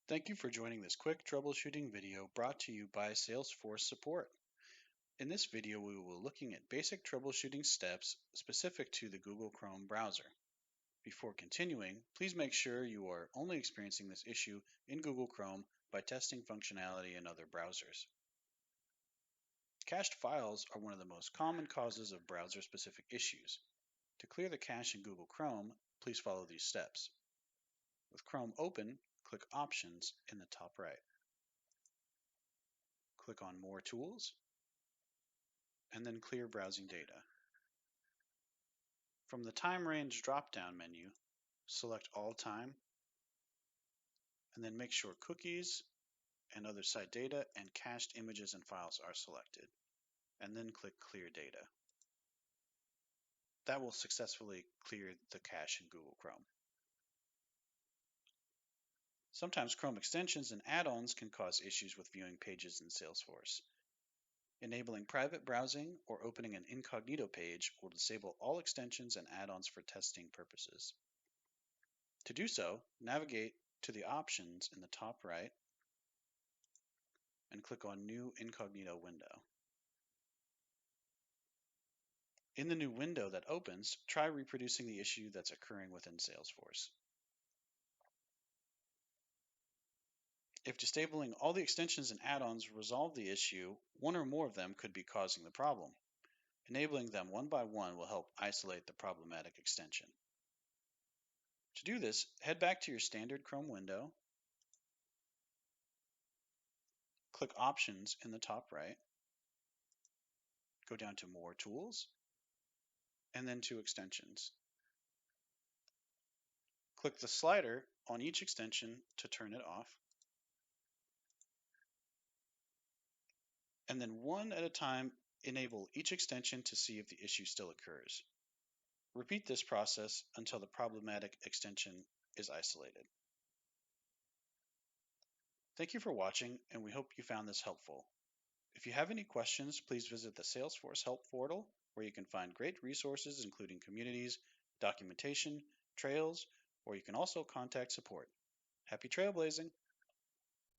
Thank you for joining this quick troubleshooting video brought to you by Salesforce Support. In this video, we will be looking at basic troubleshooting steps specific to the Google Chrome browser. Before continuing, please make sure you are only experiencing this issue in Google Chrome by testing functionality in other browsers. Cached files are one of the most common causes of browser-specific issues. To clear the cache in Google Chrome, please follow these steps. With Chrome open, click Options in the top right. Click on More Tools, and then Clear Browsing Data. From the Time Range drop-down menu, select All Time, and then make sure Cookies and other site data and cached images and files are selected, and then click Clear Data. That will successfully clear the cache in Google Chrome. Sometimes Chrome extensions and add-ons can cause issues with viewing pages in Salesforce. Enabling private browsing or opening an incognito page will disable all extensions and add-ons for testing purposes. To do so, navigate to the options in the top right and click on New Incognito Window. In the new window that opens, try reproducing the issue that's occurring within Salesforce. If disabling all the extensions and add-ons resolve the issue, one or more of them could be causing the problem. Enabling them one by one will help isolate the problematic extension. To do this, head back to your standard Chrome window, click Options in the top right, go down to More Tools, and then to Extensions. Click the slider on each extension to turn it off, and then one at a time enable each extension to see if the issue still occurs. Repeat this process until the problematic extension is isolated. Thank you for watching, and we hope you found this helpful. If you have any questions, please visit the Salesforce Help portal, where you can find great resources including communities, documentation, trails, or you can also contact support. Happy trailblazing!